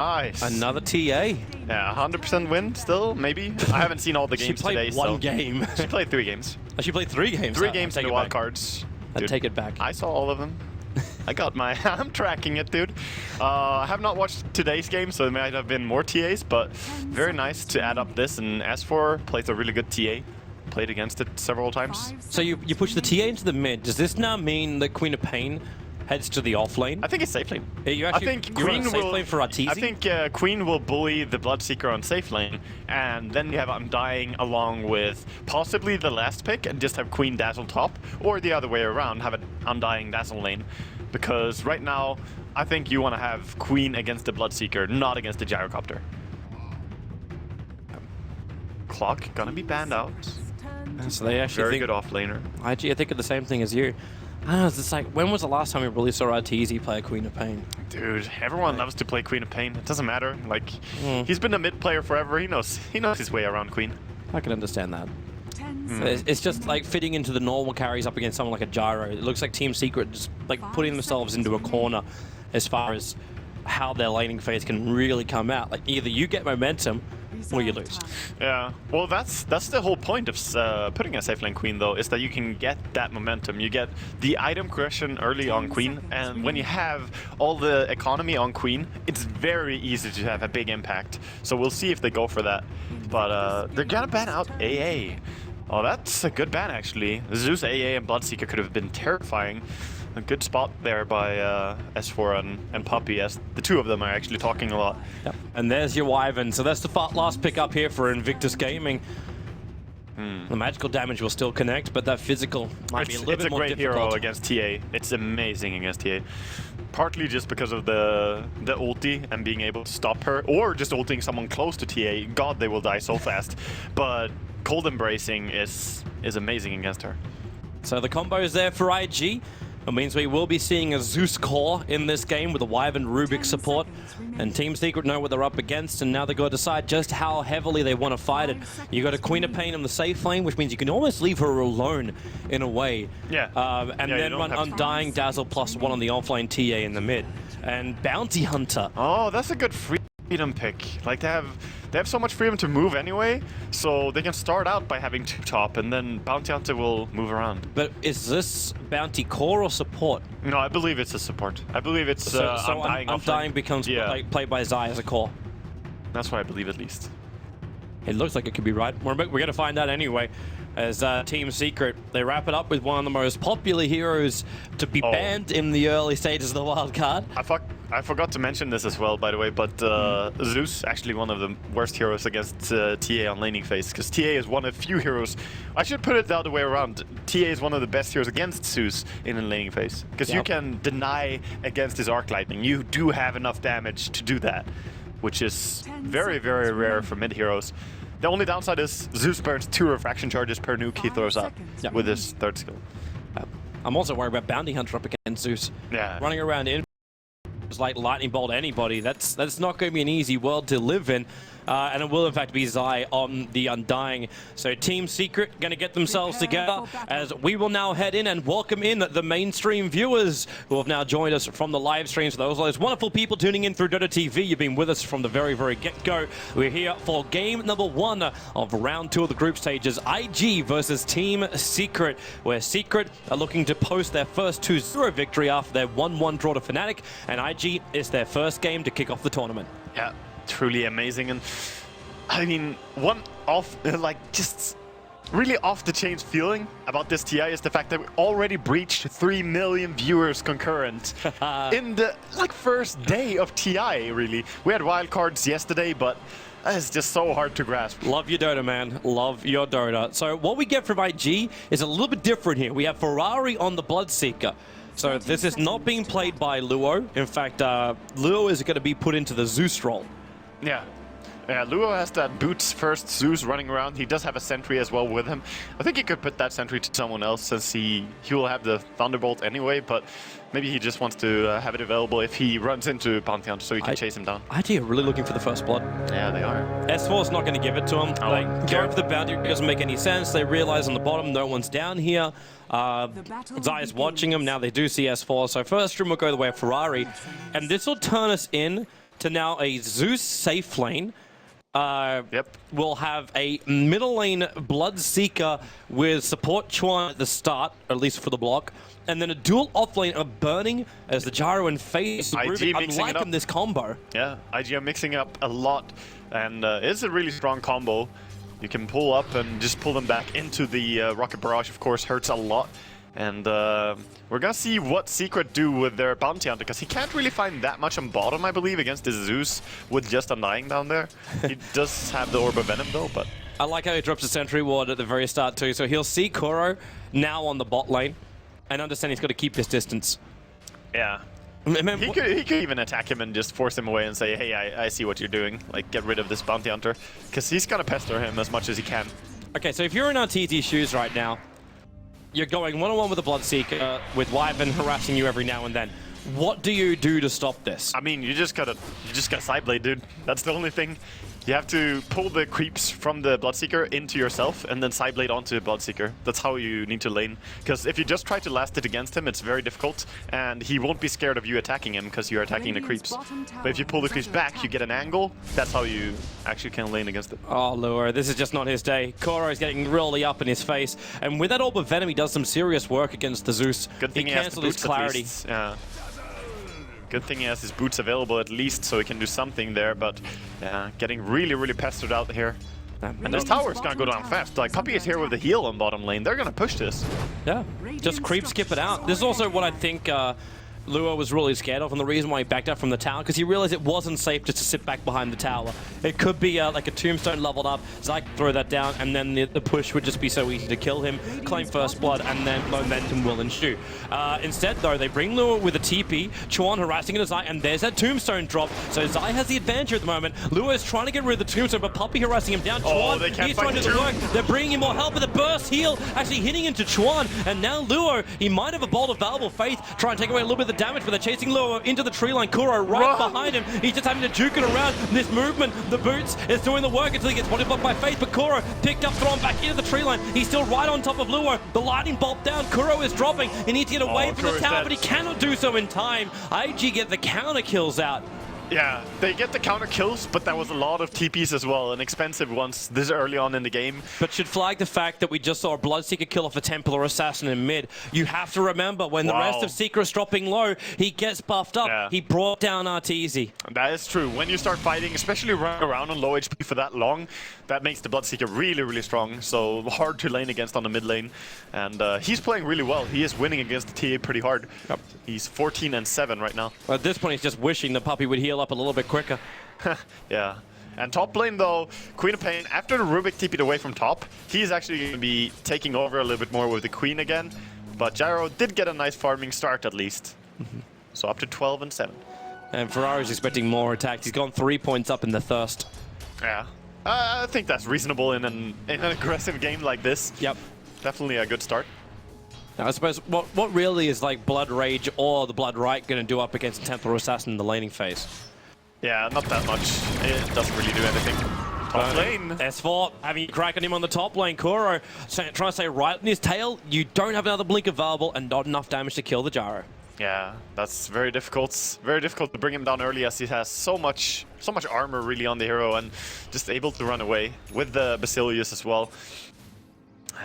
Nice. Another TA. Yeah, 100% win still, maybe. I haven't seen all the games today. She played one game. She played 3 games. Oh, she played 3 games? 3 games in the wild cards. I take it back. I saw all of them. I got my... I'm tracking it, dude. I have not watched today's game, so there might have been more TAs, but very nice to add up this. And S4 plays a really good TA. Played against it several times. So you push the TA into the mid. Does this now mean that Queen of Pain heads to the off lane? I think it's safe lane. I think Queen will safe lane for Arteezy? I think Queen will bully the Bloodseeker on safe lane, and then you have Undying along with possibly the last pick, and just have Queen Dazzle top, or the other way around, have an Undying Dazzle lane. Because right now, I think you want to have Queen against the Bloodseeker, not against the Gyrocopter. Clock gonna be banned out. So they actually very good off laner. I think of the same thing as you. I don't know, it's like, when was the last time we really saw Arteezy play a Queen of Pain? Dude, everyone loves to play Queen of Pain. It doesn't matter. Like, he's been a mid player forever. He knows his way around Queen. I can understand that. It's just like fitting into the normal carries up against someone like a Gyro. It looks like Team Secret just like putting themselves into a corner as far as how their laning phase can really come out. Like, either you get momentum or you lose. Yeah, well, that's the whole point of putting a safe lane Queen, though, is that you can get that momentum. You get the item progression early on Queen, and when you have all the economy on Queen, it's very easy to have a big impact. So we'll see if they go for that. But they're gonna ban out AA. Oh, that's a good ban, actually. Zeus, AA, and Bloodseeker could have been terrifying. A good spot there by S4 and Puppy, as the two of them are actually talking a lot. Yep. And there's your Wyvern. So that's the last pick up here for Invictus Gaming. The magical damage will still connect, but that physical might be a little bit more difficult. It's a great hero against TA. It's amazing against TA. Partly just because of the ulti and being able to stop her, or just ulting someone close to TA. God, they will die so fast. But cold embracing is amazing against her. So the combo is there for IG. It means we will be seeing a Zeus core in this game with a Wyvern Rubik support. And Team Secret know what they're up against, and now they've got to decide just how heavily they want to fight it. You got a Queen of Pain in the safe lane, which means you can almost leave her alone in a way. Yeah. And then run Undying Dazzle +1 on the offlane TA in the mid. And Bounty Hunter. Oh, that's a good freedom pick. Like, they have so much freedom to move anyway, so they can start out by having 2 top, and then Bounty Hunter will move around. But is this Bounty core or support? No, I believe it's a support. I believe it's Undying becomes like, played by Zai as a core. That's what I believe, at least. It looks like it could be right. We're going to find out anyway. As Team Secret, they wrap it up with one of the most popular heroes to be banned in the early stages of the wild card. I forgot to mention this as well, by the way, but Zeus actually one of the worst heroes against TA on laning phase, because TA is one of few heroes. I should put it the other way around. TA is one of the best heroes against Zeus in a laning phase, because you can deny against his Arc Lightning. You do have enough damage to do that, which is very, very rare for mid heroes. The only downside is Zeus burns 2 refraction charges per nuke he throws out with his 3rd skill. I'm also worried about Bounty Hunter up against Zeus. Yeah. Running around in like lightning bolt anybody. That's not going to be an easy world to live in. And it will in fact be Zai on the Undying. So Team Secret going to get themselves together as we will now head in and welcome in the mainstream viewers who have now joined us from the live streams. For those wonderful people tuning in through Dota TV, you've been with us from the very, very get-go. We're here for game number 1 of round 2 of the group stages, IG versus Team Secret, where Secret are looking to post their first 2-0 victory after their 1-1 draw to Fnatic, and IG is their first game to kick off the tournament. Yeah. Truly amazing. And I mean, one off, just really off the chain feeling about this TI is the fact that we already breached 3 million viewers concurrent in the first day of TI, really. We had wildcards yesterday, but it's just so hard to grasp. Love your Dota, man. Love your Dota. So what we get from IG is a little bit different here. We have Ferrari on the Bloodseeker. So this is not being played by Luo. In fact, Luo is going to be put into the Zeus role. Yeah. Yeah, Luo has that boots first Zeus running around. He does have a sentry as well with him. I think he could put that sentry to someone else, since he will have the Thunderbolt anyway, but maybe he just wants to have it available if he runs into Bounty Hunter so he can chase him down. IG are really looking for the first blood. Yeah, they are. S4 is not going to give it to him. Going for the bounty doesn't make any sense. They realize on the bottom no one's down here. Zai is watching him. Now they do see S4. So first stream will go the way of Ferrari. And this will turn us in to now a Zeus safe lane. Yep. We'll have a middle lane Bloodseeker with support Chuan at the start, or at least for the block, and then a dual off lane of Burning as the Gyro and Phase Ruby. I'm liking this combo. Yeah, IG are mixing up a lot, and it's a really strong combo. You can pull up and just pull them back into the Rocket Barrage, of course, hurts a lot. And we're gonna see what Secret do with their Bounty Hunter, because he can't really find that much on bottom, I believe, against the Zeus with just Undying down there. He does have the Orb of Venom though, but... I like how he drops a Sentry Ward at the very start too, so he'll see Kuro now on the bot lane and understand he's got to keep his distance. Yeah. He could even attack him and just force him away and say, hey, I see what you're doing. Like, get rid of this Bounty Hunter, because he's gonna pester him as much as he can. Okay, so if you're in RTZ's shoes right now, you're going one-on-one with a Bloodseeker, with Wyvern harassing you every now and then. What do you do to stop this? I mean, you just gotta Sideblade, dude. That's the only thing. You have to pull the creeps from the Bloodseeker into yourself and then Sideblade onto the Bloodseeker. That's how you need to lane. Because if you just try to last it against him, it's very difficult, and he won't be scared of you attacking him because you're attacking the creeps. But if you pull the creeps back, you get an angle. That's how you actually can lane against it. Oh, Lure, this is just not his day. Koro's getting really up in his face, and with that Orb of Venom, he does some serious work against the Zeus. Good thing he cancelled his clarity. Yeah. Good thing he has his boots available at least, so he can do something there, but yeah, getting really, really pestered out here. And this tower's gonna go down fast. Like, Puppey is here with the heal on bottom lane. They're gonna push this. Yeah, just creep skip it out. This is also what I think Lua was really scared of, and the reason why he backed up from the tower, because he realized it wasn't safe just to sit back behind the tower. It could be like a tombstone leveled up, Zyke throw that down, and then the push would just be so easy to kill him, claim first blood, and then momentum will ensue. Instead, though, they bring Lua with a TP, Chuan harassing into Zy, and there's that tombstone drop, so Zy has the advantage at the moment. Lua is trying to get rid of the tombstone, but Puppey harassing him down. Chuan, he's trying to do the work. They're bringing in more help, but the burst heal actually hitting into Chuan, and now Lua, he might have a bolt of Valuable Faith, try and take away a little bit of the damage, but they're chasing Lua into the tree line. Kuro right behind him. He's just having to juke it around. This movement, the boots, is doing the work until he gets body blocked by Faith, but Kuro picked up, thrown back into the tree line. He's still right on top of Lua. The lightning bolt down. Kuro is dropping. He needs to get away from the tower, but he cannot do so in time. IG get the counter kills out. Yeah, they get the counter kills, but that was a lot of TPs as well, and expensive ones this early on in the game. But should flag the fact that we just saw a Bloodseeker kill off a Templar Assassin in mid. You have to remember, when the rest of Secret's dropping low, he gets buffed up. Yeah. He brought down RTZ. That is true. When you start fighting, especially running around on low HP for that long, that makes the Bloodseeker really, really strong. So hard to lane against on the mid lane. And he's playing really well. He is winning against the TA pretty hard. Yep. He's 14-7 right now. At this point, he's just wishing the Puppey would heal up a little bit quicker. Yeah. And top lane though, Queen of Pain, after the Rubik TP'd away from top, he's actually going to be taking over a little bit more with the Queen again. But Gyro did get a nice farming start at least. So up to 12-7. And Ferrari's expecting more attacks. He's gone 3 points up in the Thirst. Yeah. I think that's reasonable in an aggressive game like this. Yep. Definitely a good start. Now, I suppose, what really is like Blood Rage or the Blood Right going to do up against Templar Assassin in the laning phase? Yeah, not that much. It doesn't really do anything. Top lane. S4 having a crack on him on the top lane. Kuro trying to stay right in his tail. You don't have another blink available and not enough damage to kill the Gyro. Yeah, that's very difficult. Very difficult to bring him down early as he has so much armor really on the hero and just able to run away with the Basilius as well.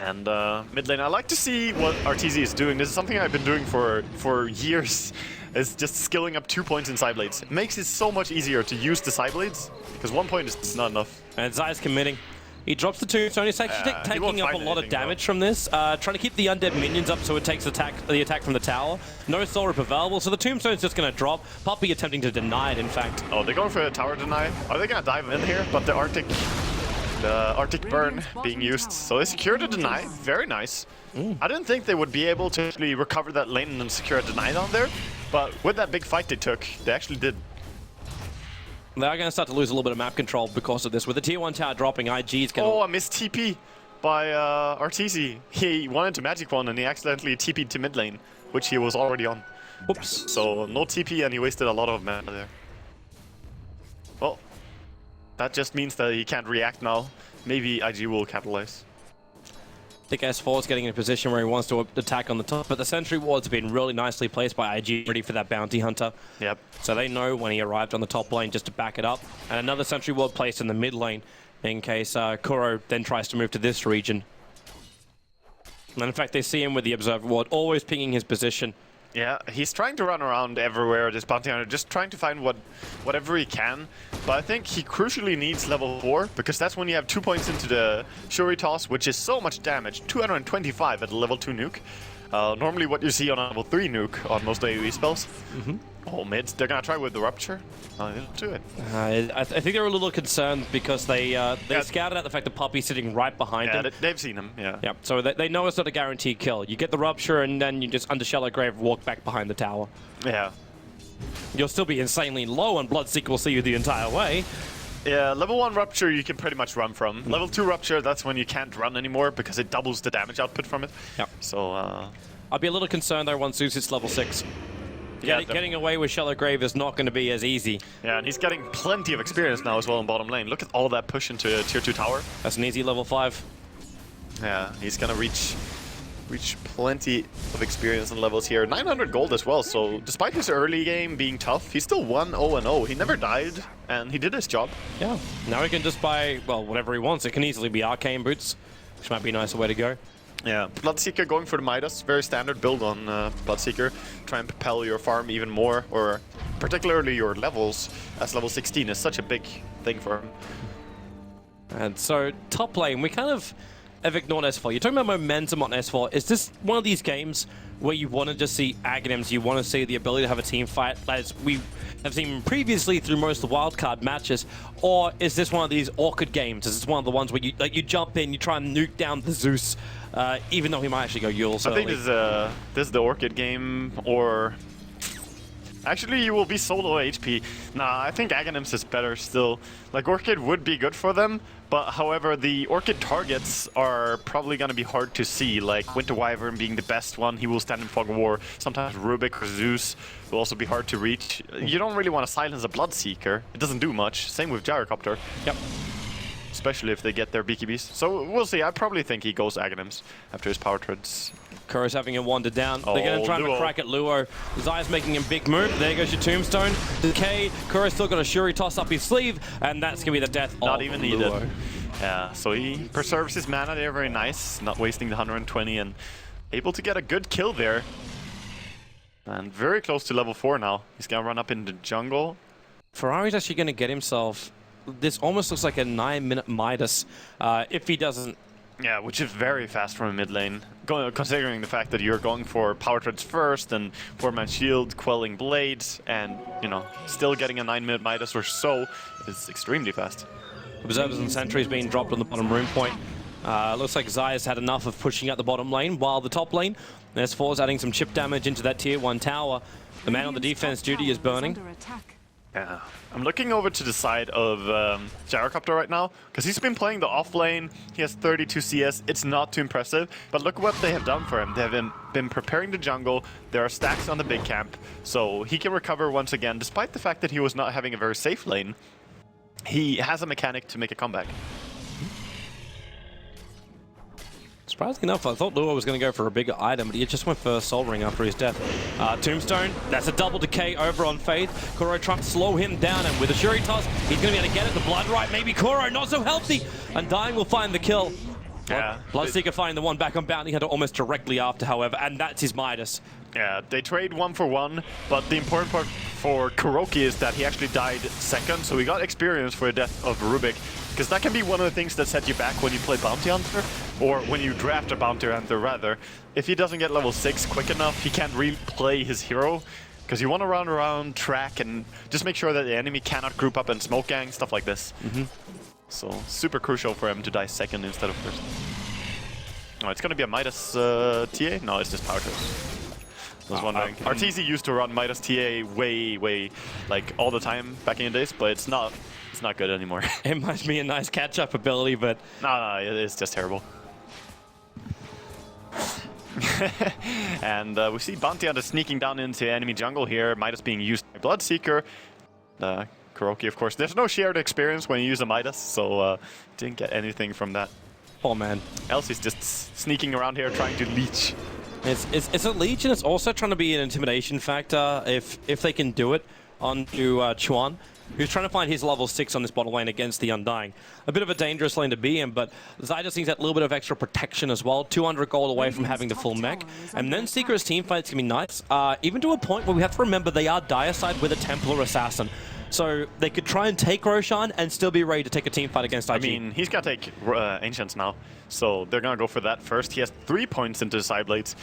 And mid lane, I like to see what RTZ is doing. This is something I've been doing for years. Is just skilling up 2 points in Sideblades. It makes it so much easier to use the Sideblades, because 1 point is not enough. And Zai's committing. He drops the tombstone. He's actually taking up a lot of damage from this. Trying to keep the undead minions up so it takes the attack from the tower. No soul rip available, so the tombstone's just going to drop. Puppey attempting to deny it, in fact. Oh, they're going for a tower deny. Are they going to dive in here? But the Arctic burn being used. So they secure the deny. Very nice. I didn't think they would be able to actually recover that lane and secure a deny down there. But with that big fight they took, they actually did. They are going to start to lose a little bit of map control because of this. With the tier 1 tower dropping, IG is going to... Oh, I missed TP by RTZ. He wanted to Magic Wand and he accidentally TP'd to mid lane, which he was already on. Oops. So no TP and he wasted a lot of mana there. Well, that just means that he can't react now. Maybe IG will capitalize. I think S4 is getting in a position where he wants to attack on the top, but the sentry wards have been really nicely placed by IG, ready for that bounty hunter. Yep. So they know when he arrived on the top lane just to back it up. And another sentry ward placed in the mid lane in case Kuro then tries to move to this region. And in fact, they see him with the observer ward, always pinging his position. Yeah, he's trying to run around everywhere, this bounty hunter, just trying to find whatever he can. But I think he crucially needs level 4, because that's when you have 2 points into the Shuri toss, which is so much damage, 225 at a level 2 nuke. Normally what you see on a level 3 nuke on most AoE spells. Oh, mids, they're gonna try with the Rupture. They'll do it. I think they're a little concerned because they scouted out the fact that Puppy's sitting right behind him. They've seen him, yeah. Yeah, so they know it's not a guaranteed kill. You get the Rupture and then you just, under Shallow Grave, walk back behind the tower. Yeah. You'll still be insanely low and Bloodseeker will see you the entire way. Yeah, level 1 Rupture you can pretty much run from. Level 2 Rupture, that's when you can't run anymore because it doubles the damage output from it. Yep. So, I'd be a little concerned though once Zeus hits level 6. Getting away with Shallow Grave is not going to be as easy. Yeah, and he's getting plenty of experience now as well in bottom lane. Look at all that push into a tier 2 tower. That's an easy level 5. Yeah, he's gonna reach plenty of experience and levels here. 900 gold as well, so despite his early game being tough, he still won 0-0. He never died, and he did his job. Yeah, now he can just buy, well, whatever he wants. It can easily be Arcane Boots, which might be a nicer way to go. Yeah, Bloodseeker going for the Midas, very standard build on Bloodseeker. Try and propel your farm even more, or particularly your levels, as level 16 is such a big thing for him. And so, top lane, we kind of have ignored S4. You're talking about momentum on S4. Is this one of these games where you want to just see Aghanims, you want to see the ability to have a team fight, as we have seen previously through most of the wildcard matches, or is this one of these awkward games? Is this one of the ones where you jump in, you try and nuke down the Zeus, even though he might actually go Yule? I think this is the Orchid game, or actually you will be solo HP. Nah, I think Aghanims is better still. Like, Orchid would be good for them, but however, the Orchid targets are probably going to be hard to see, like Winter Wyvern being the best one. He will stand in Fog of War. Sometimes Rubik or Zeus will also be hard to reach. You don't really want to silence a Bloodseeker. It doesn't do much. Same with Gyrocopter. Yep. Especially if they get their BKBs. So we'll see. I probably think he goes Aghanims after his power treads. Kuro's having him wander down. They're going to try and crack at Luo. Zaya's making a big move. There goes your Tombstone. Decay. Kuro's still got a Shuri toss up his sleeve, and that's going to be the death Not of even Luo. needed. Yeah, so he preserves his mana there, very nice. Not wasting the 120 and able to get a good kill there. And very close to level 4 now. He's going to run up in the jungle. Ferrari's actually going to get himself... This almost looks like a 9-minute Midas if he doesn't... Yeah, which is very fast from a mid lane. Considering the fact that you're going for power treads first and 4-man shield, quelling blades, and, you know, still getting a 9-minute Midas or so is extremely fast. Observers and sentries being dropped on the bottom room point. Looks like Zaya's had enough of pushing out the bottom lane, while the top lane, S4's adding some chip damage into that tier 1 tower. The man on the defense duty is burning. Yeah, I'm looking over to the side of Gyrocopter right now, because he's been playing the off lane. He has 32 CS. It's not too impressive, but look what they have done for him. They have been preparing the jungle. There are stacks on the big camp, so he can recover once again, despite the fact that he was not having a very safe lane. He has a mechanic to make a comeback. Surprisingly enough, I thought Luo was going to go for a bigger item, but he just went for Soul Ring after his death. Tombstone, that's a double decay over on Faith. Kuro trying to slow him down, and with a Shuri toss, he's going to be able to get it. The Blood Right, maybe Kuro, not so healthy. Undying will find the kill. Yeah. Bloodseeker finding the one back on Bounty Hunter almost directly after, however, and that's his Midas. Yeah, they trade 1 for 1, but the important part for Kuroki is that he actually died second, so he got experience for the death of Rubik, because that can be one of the things that set you back when you play Bounty Hunter, or when you draft a Bounty Hunter rather. If he doesn't get level 6 quick enough, he can't replay his hero, because you want to run around, track, and just make sure that the enemy cannot group up and smoke gang, stuff like this. So, super crucial for him to die second instead of first. Oh, it's going to be a Midas TA? No, it's just power treads. I was wondering. RTZ used to run Midas TA way, like, all the time back in the days, but it's not good anymore. It might be a nice catch-up ability, but... No, it's just terrible. And we see Bounty Hunter sneaking down into enemy jungle here, Midas being used by Bloodseeker. Kuroki, of course. There's no shared experience when you use a Midas, so didn't get anything from that. Poor man. Elsie's just sneaking around here trying to leech. It's a leech, and it's also trying to be an intimidation factor if they can do it onto Chuan, who's trying to find his level 6 on this bottom lane against the Undying. A bit of a dangerous lane to be in, but Zai just needs that little bit of extra protection as well. 200 gold away from having the full mech. And then Secret's teamfights can be nice, even to a point where we have to remember they are dire side with a Templar Assassin. So they could try and take Roshan and still be ready to take a team fight against IG. I mean, he's got to take Ancients now, so they're going to go for that first. He has 3 points into side blades.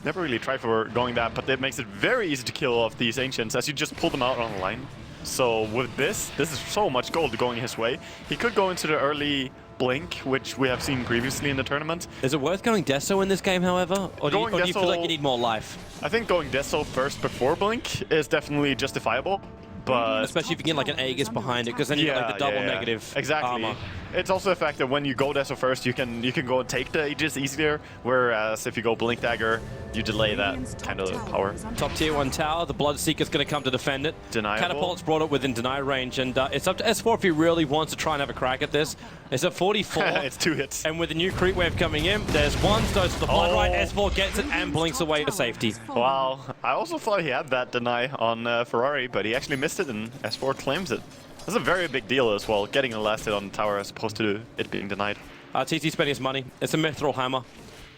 Never really tried for going that, but it makes it very easy to kill off these Ancients as you just pull them out on the line. So with this is so much gold going his way. He could go into the early Blink, which we have seen previously in the tournament. Is it worth going Deso in this game, however? Or do you feel like you need more life? I think going Deso first before Blink is definitely justifiable. But especially if you get like an Aegis behind it, because then you get like the double negative armor. It's also the fact that when you go Deso first, you can go and take the Aegis easier, whereas if you go Blink Dagger, you delay that kind of power. Top tier 1 tower, the Bloodseeker's going to come to defend it. Deniable. Catapult's brought it within deny range, and it's up to S4 if he really wants to try and have a crack at this. It's at 44. It's 2 hits. And with the new creep wave coming in, there's one dose of the blood right. S4 gets it and blinks away to safety. Wow. I also thought he had that deny on Ferrari, but he actually missed it and S4 claims it. That's a very big deal as well, getting a last hit on the tower as opposed to it being denied. TT spending his money. It's a Mithril Hammer.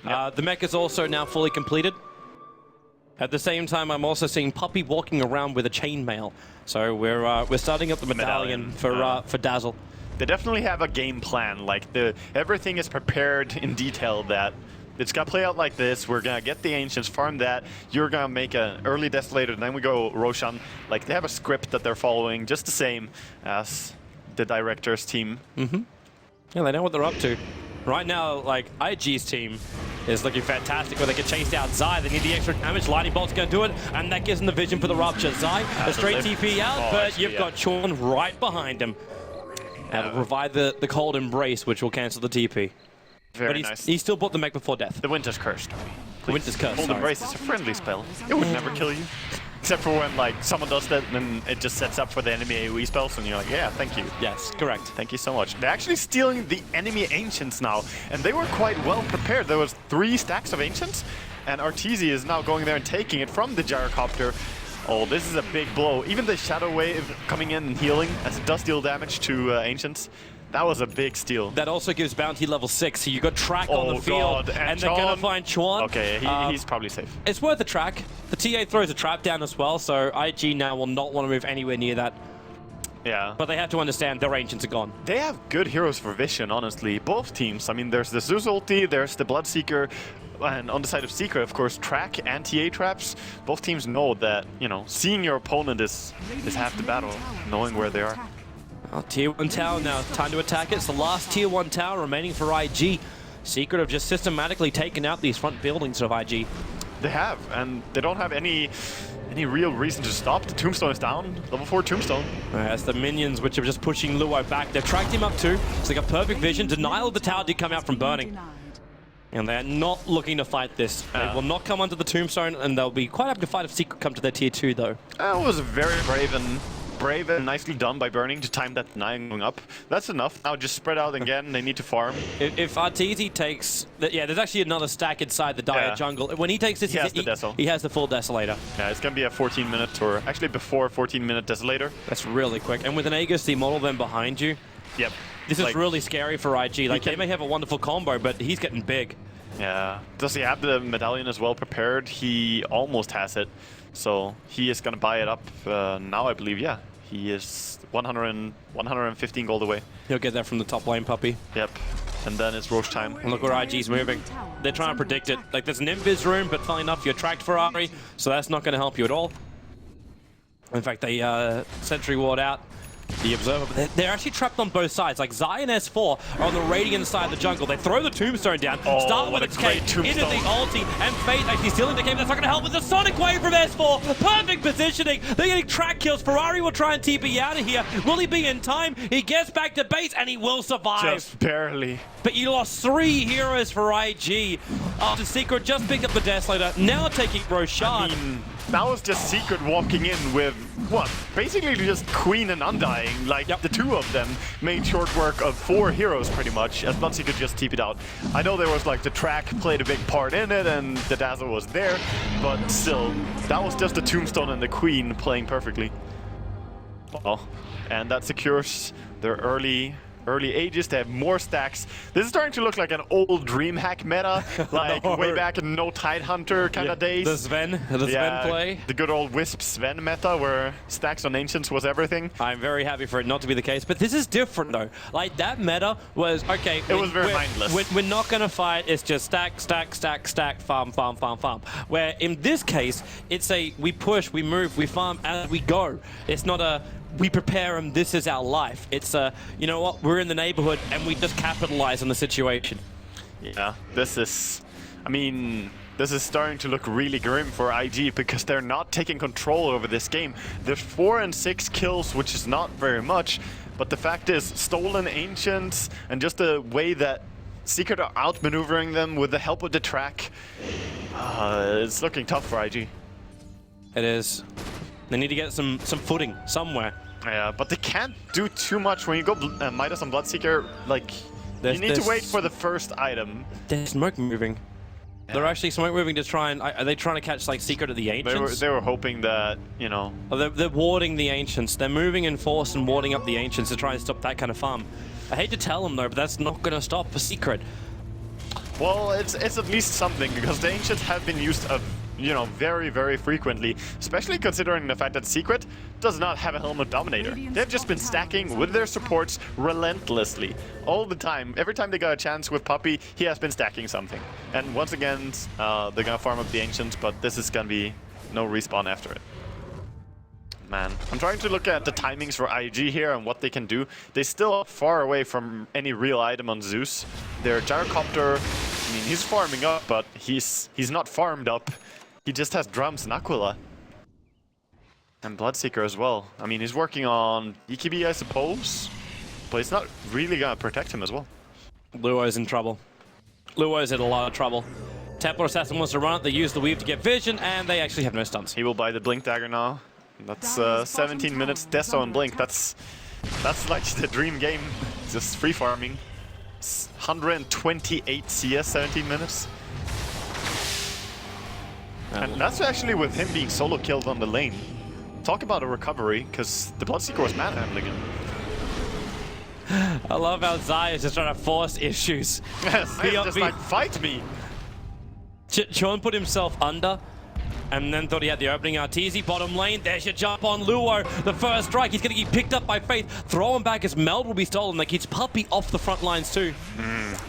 Yep. The mech is also now fully completed. At the same time, I'm also seeing Puppey walking around with a chainmail. So we're starting up the medallion for Dazzle. They definitely have a game plan. Like everything is prepared in detail that it's gonna play out like this. We're gonna get the Ancients, farm that. You're gonna make an early Desolator, and then we go Roshan. Like they have a script that they're following, just the same as the director's team. Mm-hmm. Yeah, they know what they're up to. Right now, like IG's team is looking fantastic, where they can chase out Zai. They need the extra damage. Lightning Bolt's going to do it, and that gives them the vision for the Rupture. Zai, a straight TP out, but you've got Chuan right behind him. That'll provide the cold embrace, which will cancel the TP. Very but nice. He still bought the mech before death. The Winter's Cursed. The Winter's Cursed. Cold Embrace is a friendly spell. It would never kill you. Except for when like someone does that and then it just sets up for the enemy AoE spells and you're like, yeah, thank you. Yes, correct. Thank you so much. They're actually stealing the enemy Ancients now, and they were quite well prepared. There was 3 stacks of Ancients, and Arteezy is now going there and taking it from the Gyrocopter. Oh, this is a big blow. Even the Shadow Wave coming in and healing, as it does deal damage to Ancients. That was a big steal. That also gives bounty level 6, so you got track on the field, God. and they're going to find Chuan. Okay, he's probably safe. It's worth a track. The TA throws a trap down as well, so IG now will not want to move anywhere near that. Yeah. But they have to understand their Ancients are gone. They have good heroes for vision, honestly. Both teams. I mean, there's the Zeus ulti, there's the Bloodseeker, and on the side of Secret, of course, track and TA traps. Both teams know that, you know, seeing your opponent is half the battle, knowing where they are. Oh, tier 1 tower now, time to attack it. It's the last tier 1 tower remaining for IG. Secret have just systematically taken out these front buildings of IG. They have, and they don't have any real reason to stop. The Tombstone is down, level 4 Tombstone. That's the minions which are just pushing Luo back. They've tracked him up too, so they got perfect vision. Denial of the tower did come out from burning. And they're not looking to fight this. They will not come under the Tombstone, and they'll be quite happy to fight if Secret come to their tier 2 though. That was very brave and nicely done by burning to time that denying going up. That's enough. Now just spread out again. They need to farm. If Arteezy takes... there's actually another stack inside the Dire jungle. When he takes this, he has the full Desolator. Yeah, it's going to be a 14-minute or actually before 14-minute Desolator. That's really quick. And with an Aegis, the model then behind you. Yep. This is really scary for IG. Like, they may have a wonderful combo, but he's getting big. Yeah. Does he have the medallion as well prepared? He almost has it. So he is going to buy it up now, I believe. Yeah, he is 115 gold away. He'll get that from the top lane, Puppey. Yep. And then it's Roche time. And look where IG's moving. They're trying to predict it. Like, there's an invis room, but funnily enough, you're tracked Ferrari, so that's not going to help you at all. In fact, they sentry ward out the Observer, but they're actually trapped on both sides. Like, Zai and S4 are on the radiant side of the jungle. They throw the Tombstone down, start with a K into the ulti, and Faith actually stealing the game. That's not going to help with the Sonic Wave from S4. Perfect positioning. They're getting track kills. Ferrari will try and TP out of here. Will he be in time? He gets back to base, and he will survive. Just barely. But you lost 3 heroes for IG. After Secret just picked up the Desolator, now taking Roshan. I mean, that was just Secret walking in with, what, basically just Queen and Undying. Like, the two of them made short work of 4 heroes, pretty much, as Bloodseeker just TP'd out. I know there was, like, the track played a big part in it, and the Dazzle was there, but still, that was just the Tombstone and the Queen playing perfectly. Well, and that secures their early ages. They have more stacks. This is starting to look like an old DreamHack meta, like way back in No Tidehunter kind of days. The Sven play. The good old Wisp Sven meta where stacks on Ancients was everything. I'm very happy for it not to be the case, but this is different though. Like that meta was, okay. It was very mindless. We're not going to fight, it's just stack, stack, stack, stack, farm, farm, farm, farm. Where in this case, it's a we push, we move, we farm as we go. It's not a we prepare and this is our life. It's you know what, we're in the neighborhood and we just capitalize on the situation. Yeah, this is, I mean, this is starting to look really grim for IG because they're not taking control over this game. There's 4 and 6 kills, which is not very much, but the fact is, stolen Ancients and just the way that Secret are outmaneuvering them with the help of the track, it's looking tough for IG. It is. They need to get some footing somewhere. Yeah, but they can't do too much when you go Midas on Bloodseeker. Like, you need to wait for the first item. There's smoke moving. Yeah. They're actually smoke moving to try and... Are they trying to catch, like, Secret of the Ancients? They were hoping that, you know... Oh, they're warding the Ancients. They're moving in force and warding up the Ancients to try and stop that kind of farm. I hate to tell them, though, but that's not going to stop for Secret. Well, it's at least something, because the Ancients have been used you know, very, very frequently, especially considering the fact that Secret does not have a Helmet Dominator. They've just been stacking with their supports relentlessly, all the time. Every time they got a chance with Puppey, he has been stacking something. And once again, they're gonna farm up the Ancients, but this is gonna be no respawn after it. Man, I'm trying to look at the timings for IG here and what they can do. They're still far away from any real item on Zeus. Their Gyrocopter, I mean, he's farming up, but he's not farmed up. He just has Drums and Aquila. And Bloodseeker as well. I mean, he's working on EKB, I suppose. But it's not really gonna protect him as well. Luo's in trouble. Luo's in a lot of trouble. Templar Assassin wants to run it, they use the Weave to get vision, and they actually have no stuns. He will buy the Blink Dagger now. That's 17 minutes Deso and Blink. That's like the dream game. Just free farming. It's 128 CS, 17 minutes. And that's actually with him being solo killed on the lane. Talk about a recovery, because the Bloodseeker was manhandling him. I love how Zai is just trying to force issues. Yes, just like, fight me! Chon put himself under, and then thought he had the opening. Arteezy, bottom lane, there's your jump on Luo. The first strike, he's going to get picked up by Faith. Throw him back as Meld will be stolen. Like, it's Puppey off the front lines too.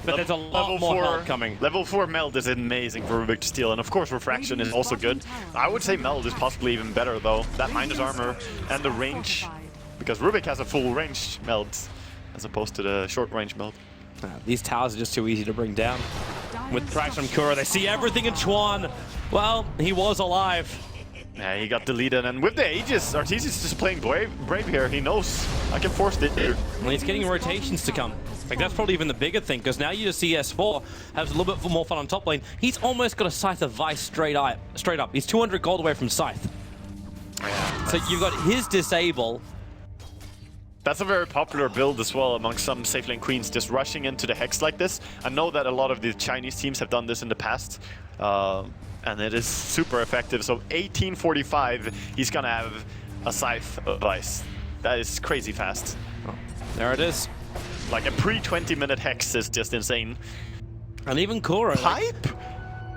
But there's a lot more help coming. Level 4 Meld is amazing for Rubik to steal, and of course Refraction is also good. I would say Meld is possibly even better though. That minus armor and the range, because Rubik has a full range Meld, as opposed to the short range Meld. These towers are just too easy to bring down. With Thrash from Kura, they see everything in Chuan. Well, he was alive. Yeah, he got deleted, and with the Aegis, Arteezy is just playing brave here. He knows I can force it here. Well, he's getting rotations to come. Like, that's probably even the bigger thing, because now you just see S4 has a little bit more fun on top lane. He's almost got a Scythe of Vice straight up. He's 200 gold away from Scythe. Yeah, so you've got his disable. That's a very popular build as well among some safe lane queens, just rushing into the Hex like this. I know that a lot of the Chinese teams have done this in the past, and it is super effective. So 1845, he's gonna have a Scythe of Ice. That is crazy fast. Oh, there it is. Like a pre-20-minute Hex is just insane. And even Kura. Pipe?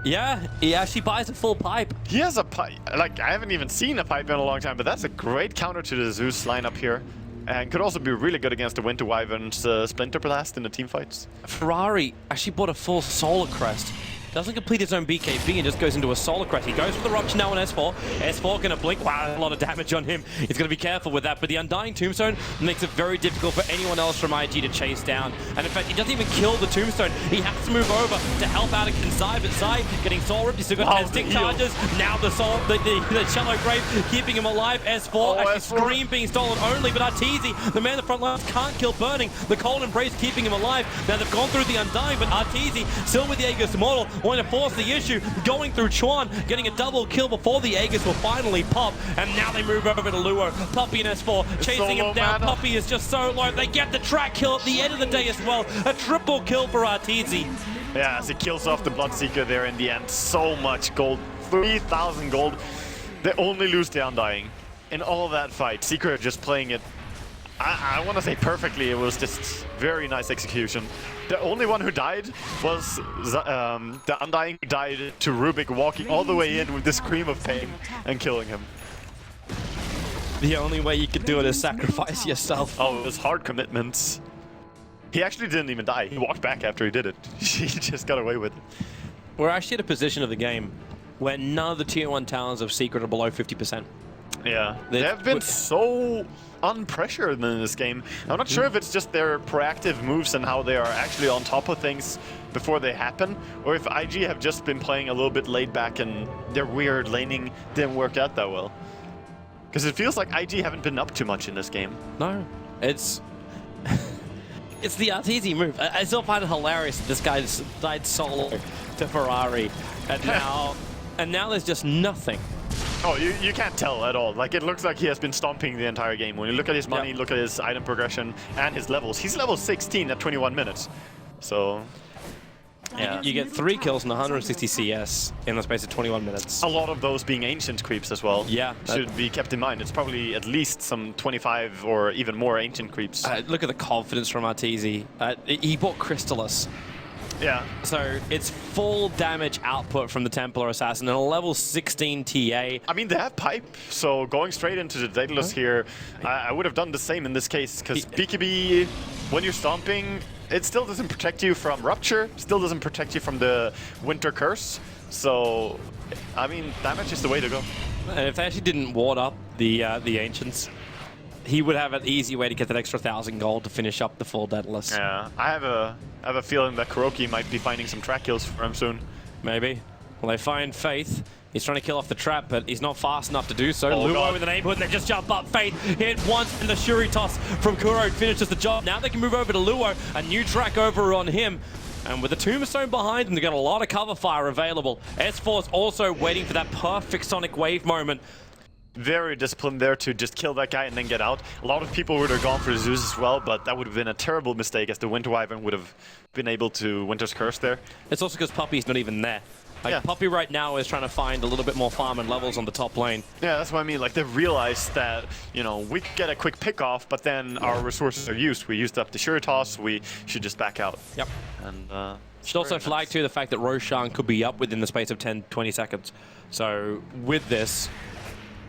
Yeah, he actually buys a full pipe. He has a pipe. Like, I haven't even seen a pipe in a long time, but that's a great counter to the Zeus lineup here. And could also be really good against the Winter Wyvern's Splinter Blast in the team fights. Ferrari actually bought a full Solar Crest. Doesn't complete his own BKB and just goes into a Solar Crest. He goes for the Rupture now on S4. S4 gonna blink. Wow, a lot of damage on him. He's gonna be careful with that. But the Undying Tombstone makes it very difficult for anyone else from IG to chase down. And in fact, he doesn't even kill the Tombstone. He has to move over to help out against Zai. But Zai getting Soul Ripped. He's still got 10 stick charges. Now the Shallow Grave keeping him alive. S4 actually Scream being stolen only. But Arteezy, the man in the front lines, can't kill Burning. The Cold Embrace keeping him alive. Now they've gone through the Undying, but Arteezy still with the Aegis Immortal. wanting to force the issue, going through Chuan, getting a double kill before the Aegis will finally pop, and now they move over to Luo. Puppey and S4 chasing him down. Mana. Puppey is just so low. They get the track kill at the end of the day as well. A triple kill for Arteezy. Yeah, as he kills off the Bloodseeker there in the end. So much gold, 3,000 gold. They only lose the Undying. In all that fight, Secret just playing it, I want to say perfectly. It was just very nice execution. The only one who died was the Undying, who died to Rubik walking all the way in with the scream of pain and killing him. The only way you could do it is sacrifice yourself. Oh, it was hard commitments. He actually didn't even die. He walked back after he did it. He just got away with it. We're actually at a position of the game where none of the tier 1 talents of Secret are below 50%. Yeah, they have been so unpressured in this game. I'm not sure if it's just their proactive moves and how they are actually on top of things before they happen, or if IG have just been playing a little bit laid back and their weird laning didn't work out that well. Because it feels like IG haven't been up too much in this game. No, it's it's the Arteezy move. I still find it hilarious that this guy died solo to Ferrari, and now there's just nothing. Oh, you can't tell at all. Like, it looks like he has been stomping the entire game. When you look at his money, look at his item progression, and his levels. He's level 16 at 21 minutes. So, yeah. You get 3 kills and 160 CS in the space of 21 minutes. A lot of those being ancient creeps as well. Yeah. Should be kept in mind. It's probably at least some 25 or even more ancient creeps. Look at the confidence from Arteezy. He bought Crystallis. Yeah. So it's full damage output from the Templar Assassin and a level 16 TA. I mean, they have pipe, so going straight into the Daedalus here, I would have done the same in this case, because BKB, when you're stomping, it still doesn't protect you from Rupture, still doesn't protect you from the Winter Curse, so, I mean, damage is the way to go. And if they actually didn't ward up the Ancients, he would have an easy way to get that extra 1,000 gold to finish up the full Daedalus. Yeah, I have a feeling that Kuroki might be finding some track kills for him soon. Maybe. Well, they find Faith. He's trying to kill off the trap, but he's not fast enough to do so. Oh, Luo in the neighborhood, and they just jump up. Faith hit once, and the Shuri toss from Kuro finishes the job. Now they can move over to Luo, a new track over on him. And with the Tombstone behind them, they've got a lot of cover fire available. S4's also waiting for that perfect Sonic Wave moment. Very disciplined there to just kill that guy and then get out. A lot of people would have gone for Zeus as well, but that would have been a terrible mistake, as the Winter Wyvern would have been able to Winter's Curse there. It's also because Puppey's not even there. Like, Puppey right now is trying to find a little bit more farm and levels on the top lane. Yeah, that's what I mean. Like, they realized that, you know, we could get a quick pick off, but then our resources are used. We used up the Shuri toss, we should just back out. Yep. And should also flag too the fact that Roshan could be up within the space of 10-20 seconds. So with this,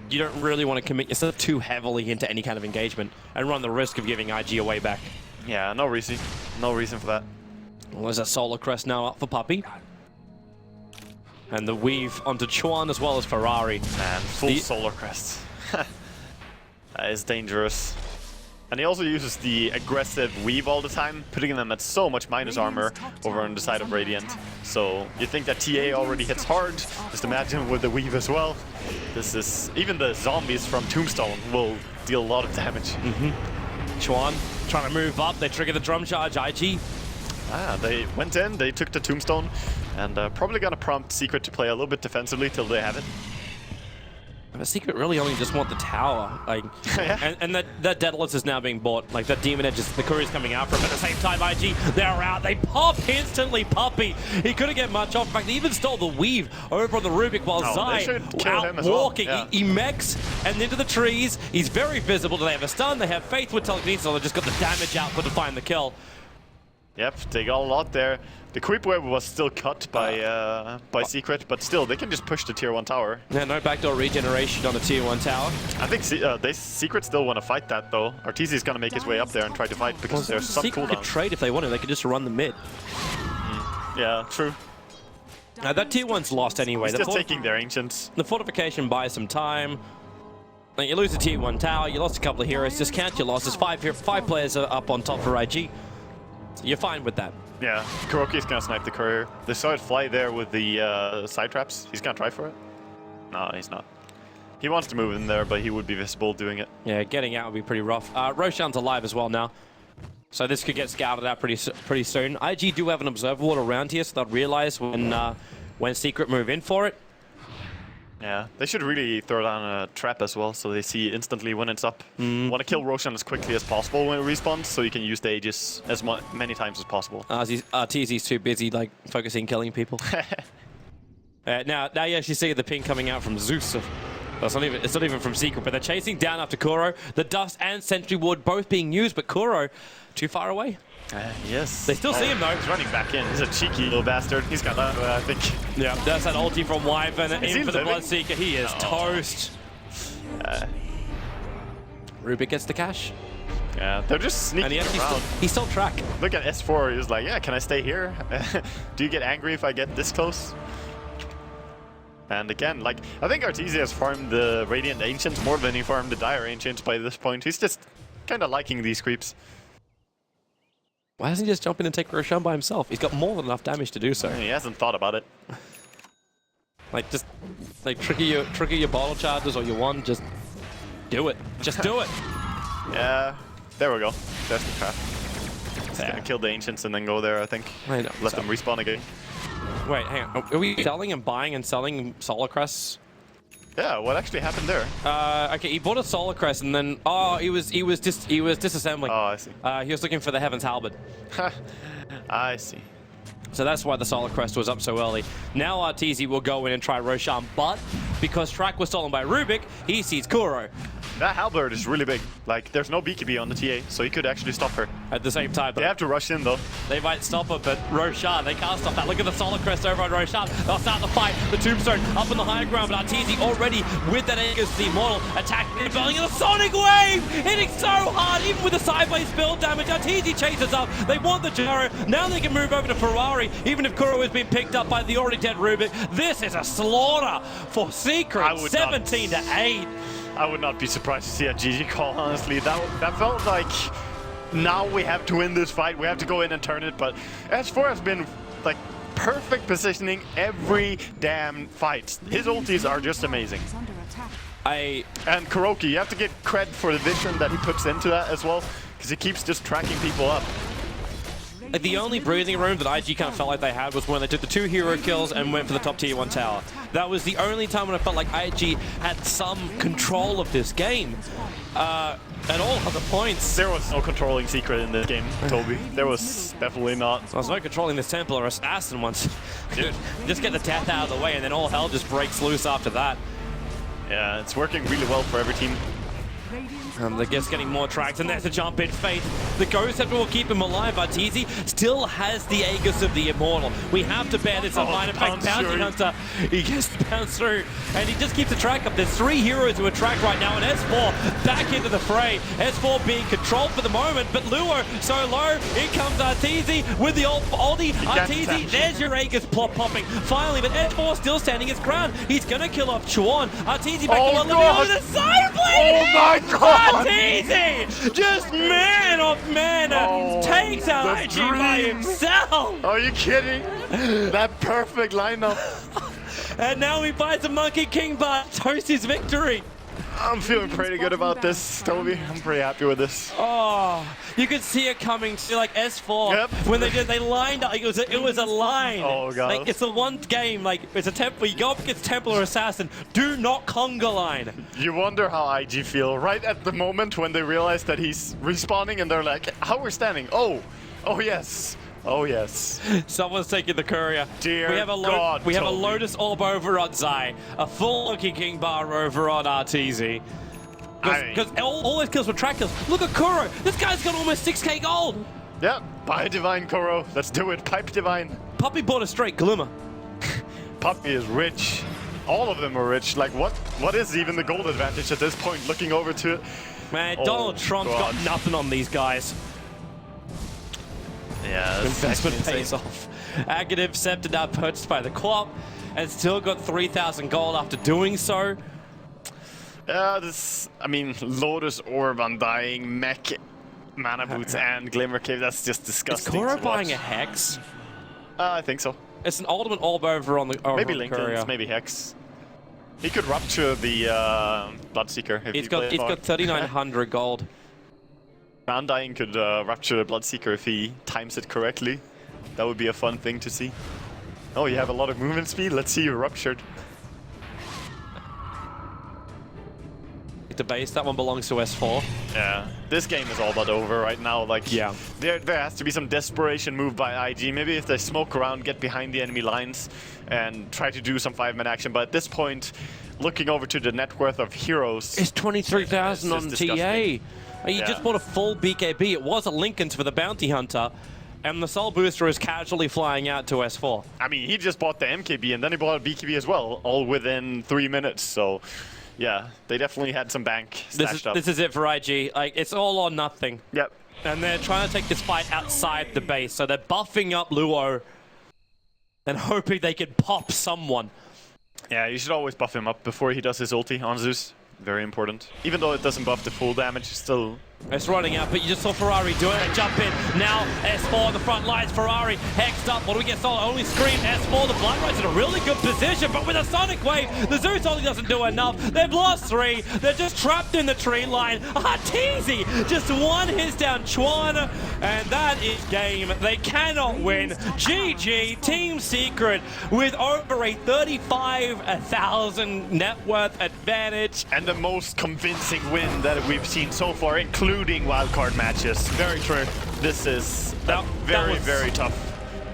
you don't really want to commit yourself too heavily into any kind of engagement and run the risk of giving IG away back. Yeah, no reason for that. Well, there's a Solar Crest now up for Puppey. And the weave onto Chuan as well as Ferrari. Man, full Solar Crest. That is dangerous. And he also uses the aggressive weave all the time, putting them at so much minus armor over on the side of Radiant. So you think that TA already hits hard, just imagine with the weave as well. This is, even the zombies from Tombstone will deal a lot of damage. Chuan trying to move up, they trigger the drum charge, IG. They went in, they took the Tombstone, and probably gonna prompt Secret to play a little bit defensively till they have it. But Secret really only just want the tower, like, and that Daedalus is now being bought. Like, that Demon Edge, the courier's coming out from him. At the same time, IG, they're out. They pop instantly, Puppey. He couldn't get much off. In fact, they even stole the weave over on the Rubik while Zai out walking. Well. He mechs and into the trees. He's very visible. Do they have a stun? They have Faith with telekinesis, so they just got the damage output to find the kill. Yep, they got a lot there. The creep wave was still cut by Secret, but still, they can just push the tier 1 tower. Yeah, no backdoor regeneration on the tier 1 tower. I think Secret still want to fight that, though. Arteezy's going to make his way up there and try to fight, because there's some Secret cooldown. could trade if they wanted. They could just run the mid. Yeah, true. That tier 1's lost anyway. He's just taking their Ancients. The fortification buys some time. Like, you lose the tier 1 tower, you lost a couple of heroes. Just count your losses. Five players are up on top for IG. So you're fine with that. Yeah, Kuroki's gonna snipe the courier. They saw it fly there with the side traps. He's gonna try for it. No, he's not. He wants to move in there, but he would be visible doing it. Yeah, getting out would be pretty rough. Roshan's alive as well now. So this could get scouted out pretty soon. IG do have an observer ward around here, so they'll realize when Secret move in for it. Yeah, they should really throw down a trap as well, so they see instantly when it's up. Want to kill Roshan as quickly as possible when it respawns, so you can use the Aegis as many times as possible. TZ's too busy like focusing killing people. Now you actually see the ping coming out from Zeus. It's not even from Secret, but they're chasing down after Kuro. The Dust and Sentry Ward both being used, but Kuro too far away. Yes. They still see him though. He's running back in. He's a cheeky little bastard. He's got that, I think. Yeah, that's that ulti from Wyvern in for the Bloodseeker. He is toast. Rubik gets the cash. Yeah, they're just sneaking around. He's still track. Look at S4. He's like, yeah, can I stay here? Do you get angry if I get this close? And again, like, I think Arteezy has farmed the Radiant Ancients more than he farmed the Dire Ancients by this point. He's just kind of liking these creeps. Why doesn't he just jump in and take Roshan by himself? He's got more than enough damage to do so. He hasn't thought about it. Like, just like trigger your bottle charges or your one, just do it. Just do it. Yeah, there we go. That's the trap. He's gonna kill the Ancients and then go there, I think. I know. Let them respawn again. Wait, hang on. Are we selling and buying and selling Solar Crests? Yeah, what actually happened there? Okay, he bought a Solar Crest and then he was disassembling. Oh, I see. He was looking for the Heaven's Halberd. I see. So that's why the Solar Crest was up so early. Now Arteezy will go in and try Roshan, but because track was stolen by Rubik, he sees Kuro. That Halberd is really big. Like, there's no BKB on the TA, so he could actually stop her. At the same time, they have to rush in, though. They might stop her, but Roshan, they can't stop that. Look at the Solar Crest over on Roshan. They'll start the fight. The Tombstone up on the high ground, but Arteezy already with that Aegis, the Immortal, attacking and building a Sonic Wave! Hitting so hard, even with the sideways build damage. Arteezy chases up. They want the Gyro. Now they can move over to Ferrari, even if Kuro has been picked up by the already dead Rubik. This is a slaughter for Secret, 17-8. I would not be surprised to see a GG call, honestly. That felt like, now we have to win this fight, we have to go in and turn it, but S4 has been, like, perfect positioning every damn fight. His ultis are just amazing. And Kuroki, you have to get cred for the vision that he puts into that as well, because he keeps just tracking people up. Like, the only breathing room that IG kind of felt like they had was when they took the 2 hero kills and went for the top tier 1 tower. That was the only time when I felt like IG had some control of this game. At all other points. There was no controlling Secret in this game, Toby. There was definitely not. There was no controlling this Templar or Assassin once. Dude, just get the death out of the way and then all hell just breaks loose after that. Yeah, it's working really well for every team. They're just getting more tracks, and there's a jump in Faith. The Ghost Scepter will keep him alive. Arteezy still has the Aegis of the Immortal. We have to bear this in mind. In fact, Bounty Hunter, he gets bounced through, and he just keeps the track up. There's 3 heroes who are tracked right now, and S4 back into the fray. S4 being controlled for the moment, but Luo so low. In comes Arteezy with the old ulti. Arteezy, there's your Aegis plot popping. Finally, but S4 still standing his ground. He's gonna kill off Chuan. Arteezy back to 1 level with a side blade. Oh my god! Arteezy, just man of man, takes out IG by himself. Are you kidding? That perfect lineup. And now he buys a Monkey King bar, toasts his victory. I'm feeling pretty good about this, Toby. I'm pretty happy with this. Oh, you could see it coming to like S4. Yep. When they lined up, it was a line. Oh god. Like, it's the one game, like, it's a Templar, you go up against Templar or Assassin, do not conga line. You wonder how IG feel right at the moment when they realize that he's respawning and they're like, how we're standing? Oh yes. Oh yes. Someone's taking the courier. Dear we have a God, we have a Toby. Lotus Orb over on Zai, a full Monkey King bar over on Arteezy. Because all those kills were track kills. Look at Kuro. This guy's got almost 6k gold. Yeah, buy Divine Kuro. Let's do it. Pipe Divine. Puppy bought a straight Glimmer. Puppy is rich. All of them are rich. Like, what is even the gold advantage at this point? Looking over to it. Man, Donald Trump's got nothing on these guys. Yeah, investment pays off. Agative Scepter now purchased by the co-op and still got 3,000 gold after doing so. I mean, Lotus Orb, Undying, Mech, Mana Boots, and Glimmer Cave, that's just disgusting. Is Kuro buying a Hex? I think so. It's an Ultimate Orb over on the maybe Linken's, maybe Hex. He could rupture the Bloodseeker if he's got 3,900 gold. Undying could rupture the Bloodseeker if he times it correctly. That would be a fun thing to see. Oh, you have a lot of movement speed? Let's see you ruptured. The base, that one belongs to S4. Yeah, this game is all but over right now. Like, yeah, there has to be some desperation move by IG. Maybe if they smoke around, get behind the enemy lines, and try to do some 5-man action. But at this point, looking over to the net worth of heroes, it's 23,000 on TA. You just bought a full BKB. It was a Lincoln's for the Bounty Hunter, and the Soul Booster is casually flying out to S4. I mean, he just bought the MKB, and then he bought a BKB as well, all within 3 minutes. So, yeah, they definitely had some bank stashed up. This is it for IG. Like, it's all or nothing. Yep. And they're trying to take this fight outside the base, so they're buffing up Luo and hoping they can pop someone. Yeah, you should always buff him up before he does his ulti on Zeus. Very important. Even though it doesn't buff the full damage, still... It's running out, but you just saw Ferrari doing a jump in. Now S4 on the front lines. Ferrari hexed up. What do we get? Soul only screen. S4, the Blood Ride's in a really good position, but with a Sonic Wave, the Zeus only doesn't do enough. They've lost 3. They're just trapped in the tree line. Teasy just one hits down Chuan, and that is game. They cannot win. GG, Team Secret with over a 35,000 net worth advantage. And the most convincing win that we've seen so far, including wildcard matches. Very true. This is a very tough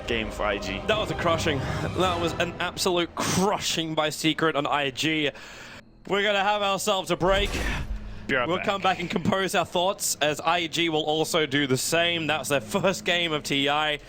game for IG. That was a crushing. That was an absolute crushing by Secret on IG. We're going to have ourselves a break. We'll come back and compose our thoughts as IG will also do the same. That's their first game of TI.